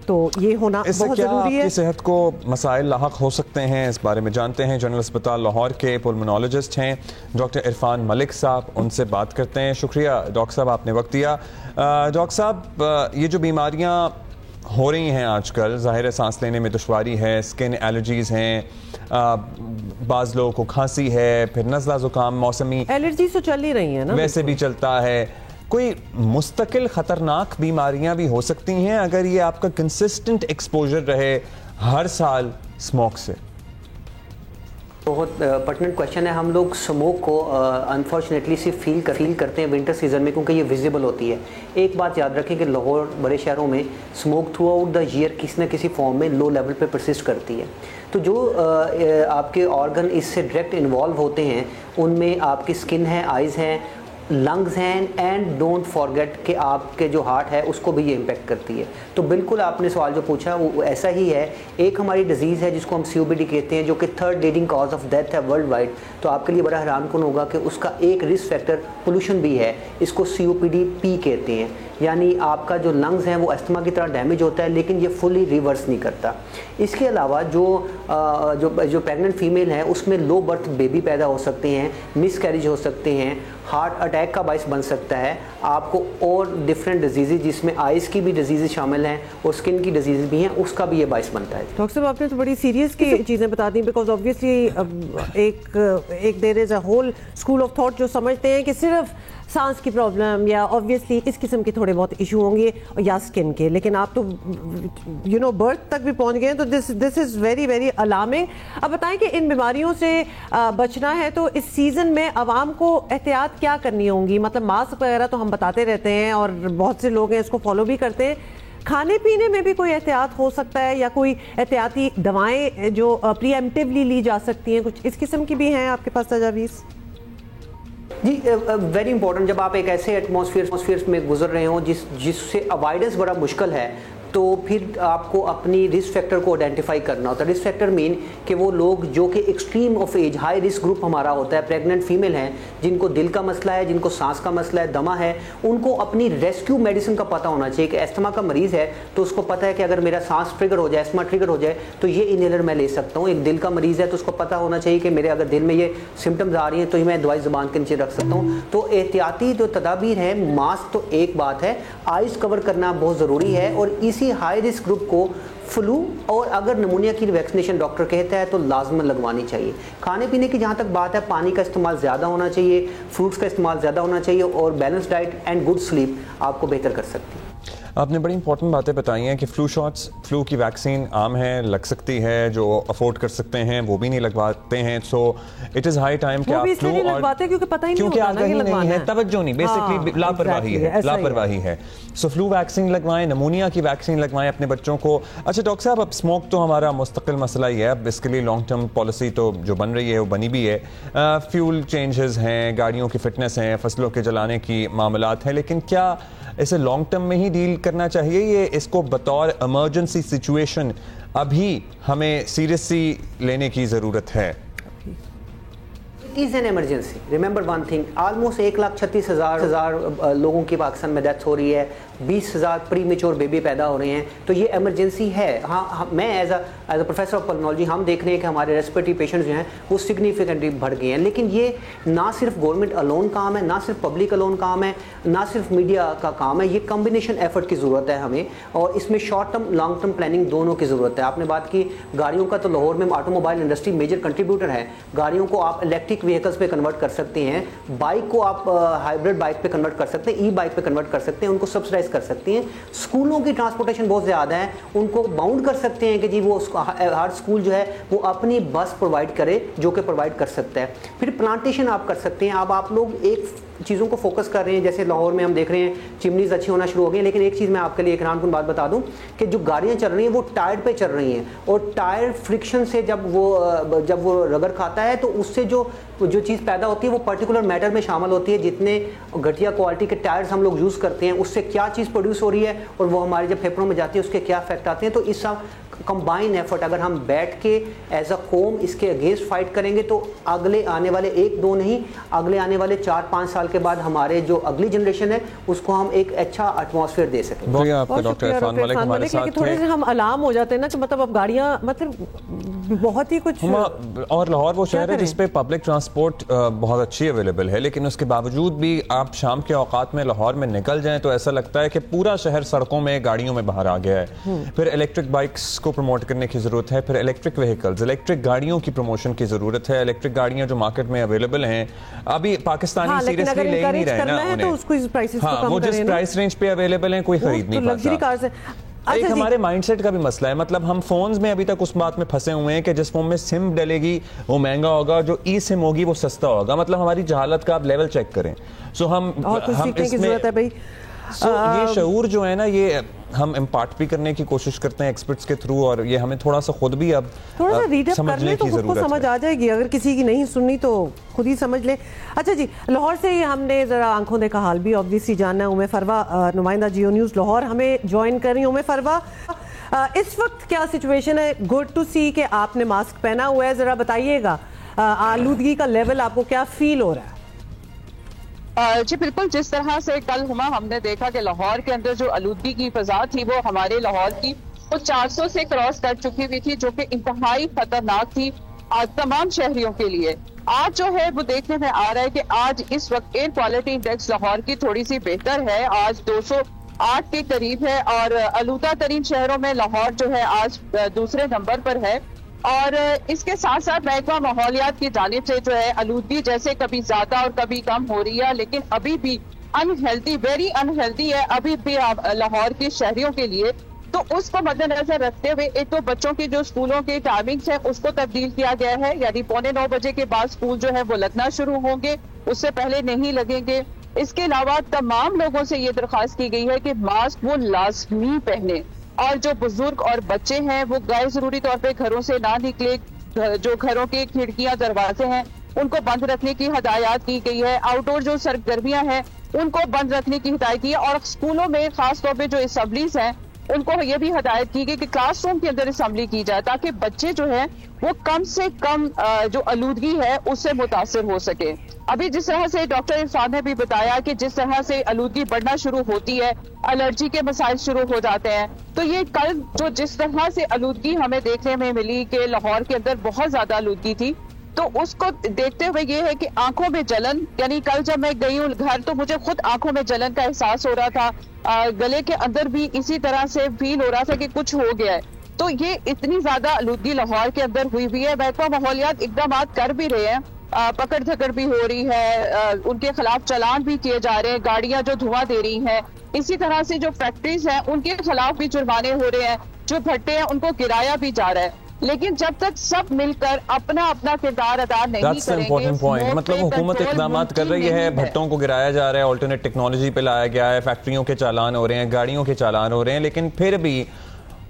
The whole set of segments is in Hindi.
तो ये होना बहुत ज़रूरी है। आपकी सेहत को मसाइल लाहक हो सकते हैं, इस बारे में जानते हैं। जनरल अस्पताल लाहौर के पुल्मोनोलॉजिस्ट हैं डॉक्टर इरफान मलिक साहब, उनसे बात करते हैं। शुक्रिया डॉक्टर साहब, आपने वक्त दिया। डॉक्टर साहब, ये जो बीमारियाँ हो रही हैं आजकल, ज़ाहिर है सांस लेने में दुश्वारी है, स्किन एलर्जीज़ हैं, बाज़ लोगों को खांसी है, फिर नज़ला ज़ुकाम, मौसमी एलर्जी तो चल ही रही है ना, वैसे भी चलता है। कोई मुस्तकिल ख़तरनाक बीमारियां भी हो सकती हैं अगर ये आपका कंसिस्टेंट एक्सपोजर रहे हर साल स्मोक से? बहुत पर्टिनेंट क्वेश्चन है। हम लोग स्मोक को अनफॉर्चुनेटली सिर्फ फील करते हैं विंटर सीजन में, क्योंकि ये विजिबल होती है। एक बात याद रखें कि लाहौर बड़े शहरों में smoke through out the year किसी न किसी फॉर्म में लो लेवल पे परसिस्ट करती है। तो जो आपके ऑर्गन इससे डायरेक्ट इन्वॉल्व होते हैं उनमें आपकी स्किन है, आइज़ हैं, लंग्स हैं, एंड डोंट फॉरगेट कि आपके जो हार्ट है उसको भी ये इम्पेक्ट करती है। तो बिल्कुल आपने सवाल जो पूछा वो ऐसा ही है। एक हमारी डिजीज़ है जिसको हम COPD कहते हैं, जो कि 3rd leading cause of death है वर्ल्ड वाइड। तो आपके लिए बड़ा हैरानकुन होगा कि उसका एक रिस्क फैक्टर पोल्यूशन भी है। इसको COPD-P कहते हैं, यानी आपका जो लंग्स हैं वो अस्थमा की तरह डैमेज होता है, लेकिन ये फुली रिवर्स नहीं करता। इसके अलावा जो प्रेग्नेंट फीमेल है उसमें लो बर्थ बेबी पैदा हो सकते हैं, मिसकैरेज हो सकते हैं, हार्ट अटैक का बाइस बन सकता है आपको, और डिफरेंट डिजीज़ जिसमें आइज़ की भी डिजीज़ शामिल हैं और स्किन की डिजीज़ भी हैं, उसका भी ये बाइस बनता है। डॉक्टर साहब, आपने तो बड़ी सीरियस की चीज़ें बता दी, बिकॉज ऑब्वियसली एक there is a whole school of thought जो समझते हैं कि सिर्फ सांस की प्रॉब्लम या ऑब्वियसली इस किस्म के थोड़े बहुत इशू होंगे या स्किन के, लेकिन आप तो बर्थ तक भी पहुंच गए हैं, तो this is very very alarming. अब बताएं कि इन बीमारियों से बचना है तो इस सीज़न में आवाम को एहतियात क्या करनी होंगी? मतलब मास्क वगैरह तो हम बताते रहते हैं और बहुत से लोग हैं इसको फॉलो भी करते हैं। खाने पीने में भी कोई एहतियात हो सकता है या कोई एहतियाती दवाएं जो प्रीएम्प्टिवली ली जा सकती हैं, कुछ इस किस्म की भी हैं आपके पास तजावीज़? जी, वेरी इंपॉर्टेंट। जब आप एक ऐसे एटमॉस्फेयर में गुजर रहे हो जिससे अवॉइडेंस बड़ा मुश्किल है, तो फिर आपको अपनी रिस्क फैक्टर को आइडेंटिफाई करना होता है। रिस्क फैक्टर मीन कि वो लोग जो कि extreme of age, high risk group हमारा होता है, प्रेग्नेंट फीमेल हैं, जिनको दिल का मसला है, जिनको सांस का मसला है, दमा है, उनको अपनी रेस्क्यू मेडिसिन का पता होना चाहिए कि अस्थमा का मरीज़ है तो उसको पता है कि अगर मेरा सांस ट्रिगर हो जाए, अस्थमा ट्रिगर हो जाए तो ये इनहेलर मैं ले सकता हूँ। एक दिल का मरीज़ है तो उसको पता होना चाहिए कि मेरे अगर दिल में ये सिम्टम्स आ रही हैं तो मैं दवाई ज़ुबान के नीचे रख सकता हूँ। तो एहतियाती जो तदाबीर है, मास्क तो एक बात है, आइज़ कवर करना बहुत ज़रूरी है, और इसी हाई रिस्क ग्रुप को फ्लू और अगर नमूनिया की वैक्सीनेशन डॉक्टर कहता है तो लाजमन लगवानी चाहिए। खाने पीने की जहाँ तक बात है, पानी का इस्तेमाल ज़्यादा होना चाहिए, फ्रूट्स का इस्तेमाल ज़्यादा होना चाहिए, और balance diet and good sleep आपको बेहतर कर सकती है। आपने बड़ी इंपॉर्टेंट बातें बताई हैं कि फ्लू की वैक्सीन आम है, लग सकती है, जो अफोर्ड कर सकते हैं वो भी नहीं लगवाते हैं। So it is high time कि आप फ्लू और क्योंकि पता ही नहीं क्योंकि होता आगाही नहीं है, तवज्जो नहीं, बेसिकली लापरवाही है। सो फ्लू वैक्सीन लगवाएं, नमूनिया की वैक्सीन लगवाएं अपने बच्चों को। अच्छा डॉक्टर साहब, अब स्मोक तो हमारा मुस्तकिल मसला ही है, अब इसके लिए लॉन्ग टर्म पॉलिसी तो जो बन रही है वो बनी भी है। फ्यूल चेंजेस हैं, गाड़ियों की फिटनेस हैं, फसलों के जलाने की मामलात हैं, लेकिन क्या इसे लॉन्ग टर्म में ही डील करना चाहिए? ये इसको बतौर इमरजेंसी सिचुएशन अभी हमें सीरियसली लेने की ज़रूरत है? It is an emergency. Remember one thing, almost 1,36,000 लोगों की पाकिस्तान में डेथ हो रही है, 20,000 प्री मेच्योर बेबी पैदा हो रहे हैं, तो ये एमरजेंसी है। हाँ, मैं as a professor of pulmonology हम देख रहे हैं कि हमारे रेस्पिरेटरी पेशेंट्स जो हैं वो सिग्निफिकेंटली बढ़ गए हैं। लेकिन ये ना सिर्फ गवर्नमेंट अलोन काम है, ना सिर्फ पब्लिक अलोन काम है, ना सिर्फ मीडिया का काम है, ये कम्बिनेशन एफर्ट की ज़रूरत है हमें, और इसमें short term long term planning दोनों की ज़रूरत है। आपने बात की गाड़ियों का, तो लाहौर में ऑटोमोबाइल इंडस्ट्री मेजर कंट्रीब्यूटर है। गाड़ियों को आप इलेक्ट्रिक व्हीकल्स पे कन्वर्ट कर सकते हैं, बाइक को आप हाइब्रिड बाइक पे कन्वर्ट कर सकते हैं, ई बाइक पे कन्वर्ट कर सकते हैं, उनको सब्सिडाइज कर सकते हैं। स्कूलों की ट्रांसपोर्टेशन बहुत ज़्यादा है, उनको बाउंड कर सकते हैं कि जी वो हर स्कूल जो है वो अपनी बस प्रोवाइड करे, जो कि प्रोवाइड कर सकता है। फिर प्लांटेशन आप कर सकते हैं। अब आप लोग एक चीज़ों को फोकस कर रहे हैं, जैसे लाहौर में हम देख रहे हैं चिमनीज अच्छी होना शुरू हो गई, लेकिन एक चीज़ मैं आपके लिए एक हैरानकुन बात बता दूं कि जो गाड़ियां चल रही हैं वो टायर पे चल रही हैं, और टायर फ्रिक्शन से जब वो रगड़ खाता है तो उससे जो चीज़ पैदा होती है वो पर्टिकुलर मैटर में शामिल होती है। जितने घटिया क्वालिटी के टायर्स हम लोग यूज़ करते हैं उससे क्या चीज़ प्रोड्यूस हो रही है और वो हमारे जब फेफड़ों में जाती है उसके क्या इफेक्ट आते हैं। तो इस सब कंबाइन एफर्ट अगर हम बैठ के एज अ कौम इसके अगेंस्ट फाइट करेंगे तो अगले आने वाले 1-2 नहीं, अगले आने वाले 4-5 साल के बाद हमारे जो अगली जनरेशन है उसको हम एक अच्छा एटमॉस्फेयर दे सकें। डॉक्टर इरफान मलिक हमारे साथ थोड़े से हम अलार्म हो जाते हैं ना कि मतलब अब गाड़ियाँ मतलब बहुत ही कुछ, और लाहौर वो शहर है जिसपे पब्लिक ट्रांसपोर्ट बहुत अच्छी अवेलेबल है, लेकिन उसके बावजूद भी आप शाम के औकात में लाहौर में निकल जाएं तो ऐसा लगता है कि पूरा शहर सड़कों में गाड़ियों में बाहर आ गया है। फिर इलेक्ट्रिक बाइक्स को प्रमोट करने की जरूरत है, फिर इलेक्ट्रिक व्हीकल्स, इलेक्ट्रिक गाड़ियों की प्रमोशन की जरूरत है। इलेक्ट्रिक गाड़ियां जो मार्केट में अवेलेबल हैं अभी पाकिस्तानी सीरियसली ले नहीं रहे ना उन्हें, वो जिस प्राइस रेंज पे अवेलेबल हैं कोई खरीद नहीं पाता। एक हमारे माइंडसेट का भी मसला है, मतलब हम फोन्स में अभी तक उस बात में फंसे हुए हैं कि जिस फोन में सिम डलेगी वो महंगा होगा, जो ई सिम होगी वो सस्ता होगा। मतलब हमारी जहालत का आप लेवल चेक करें। सो हम इसमें ये शऊर जो है ना, ये हम इम्पार्ट भी करने की कोशिश करते हैं एक्सपर्ट्स के थ्रू, और ये हमें थोड़ा सा खुद भी अब थोड़ा सा रीड अप समझने की जरूरत है। समझ आ जाएगी, अगर किसी की नहीं सुननी तो खुद ही समझ ले। अच्छा जी, लाहौर से ही हमने जरा आंखों देखा हाल भी ऑब्वियसली जानना है। उमे फरवा नुमाइंदा जियो न्यूज़ लाहौर हमें ज्वाइन कर रही। उमे फरवा, इस वक्त क्या सिचुएशन है? गुड टू सी कि आपने मास्क पहना हुआ है, जरा बताइएगा आलूदगी का लेवल आपको क्या फील हो रहा है? जी बिल्कुल, जिस तरह से कल हुमा हमने देखा कि लाहौर के अंदर जो आलूदगी की फजा थी वो हमारे लाहौर की वो 400 से क्रॉस कर चुकी हुई थी, जो कि इंतहाई खतरनाक थी तमाम शहरियों के लिए। आज जो है वो देखने में आ रहा है कि आज इस वक्त एयर क्वालिटी इंडेक्स लाहौर की थोड़ी सी बेहतर है, आज 208 के करीब है, और आलूदा तरीन शहरों में लाहौर जो है आज दूसरे नंबर पर है। और इसके साथ साथ महकमा माहौलियात की जानिब से जो है आलूदगी जैसे कभी ज्यादा और कभी कम हो रही है, लेकिन अभी भी अनहेल्दी, वेरी अनहेल्दी है अभी भी लाहौर के शहरियों के लिए। तो उसको मद्देनजर रखते हुए एक तो बच्चों की जो स्कूलों की टाइमिंग्स है उसको तब्दील किया गया है, यानी 8:45 बजे के बाद स्कूल जो है वो लगना शुरू होंगे, उससे पहले नहीं लगेंगे। इसके अलावा तमाम लोगों से ये दरख्वास्त की गई है कि मास्क वो लाजमी पहने, और जो बुजुर्ग और बच्चे हैं वो गैर जरूरी तौर पे घरों से ना निकले। जो घरों के खिड़कियां दरवाजे हैं उनको बंद रखने की हिदायत की गई है। आउटडोर जो सरगर्मियां हैं उनको बंद रखने की हिदायत की है, और स्कूलों में खास तौर पे जो असेंबलीज हैं उनको ये भी हिदायत की गई कि क्लासरूम के अंदर असेंबली की जाए, ताकि बच्चे जो है वो कम से कम जो आलूदगी है उससे मुतासर हो सके। अभी जिस तरह से डॉक्टर इरफान ने भी बताया कि जिस तरह से आलूदगी बढ़ना शुरू होती है, एलर्जी के मसाइल शुरू हो जाते हैं, तो ये कल जो जिस तरह से आलूदगी हमें देखने में मिली कि लाहौर के अंदर बहुत ज्यादा आलूदगी थी, तो उसको देखते हुए ये है कि आंखों में जलन, यानी कल जब मैं गई हूँ घर तो मुझे खुद आंखों में जलन का एहसास हो रहा था, गले के अंदर भी इसी तरह से फील हो रहा था कि कुछ हो गया है। तो ये इतनी ज्यादा आलूदगी लाहौर के अंदर हुई हुई है। महकमा माहौलियात इकदाम कर भी रहे हैं, पकड़ धकड़ भी हो रही है, उनके खिलाफ चालान भी किए जा रहे हैं, गाड़ियां जो धुआं दे रही हैं, इसी तरह से जो फैक्ट्रीज हैं उनके खिलाफ भी जुर्माने हो रहे हैं, जो भट्टे हैं उनको गिराया भी जा रहा है। लेकिन जब तक सब मिलकर अपना अपना किरदार अदा नहीं करेंगे, मतलब हुकूमत इकदाम कर रही है, भट्टों को गिराया जा रहा है, ऑल्टरनेट टेक्नोलॉजी पे लाया गया है, फैक्ट्रियों के चालान हो रहे हैं, गाड़ियों के चालान हो रहे हैं, लेकिन फिर भी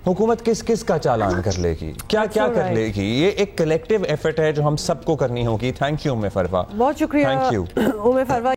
हुकूमत किस किस का चालान कर लेगी, क्या क्या कर लेगी? ये एक कलेक्टिव एफर्ट है जो हम सबको करनी होगी। थैंक यू उमे फरवा, बहुत शुक्रिया। थैंक यू उमे फरवा।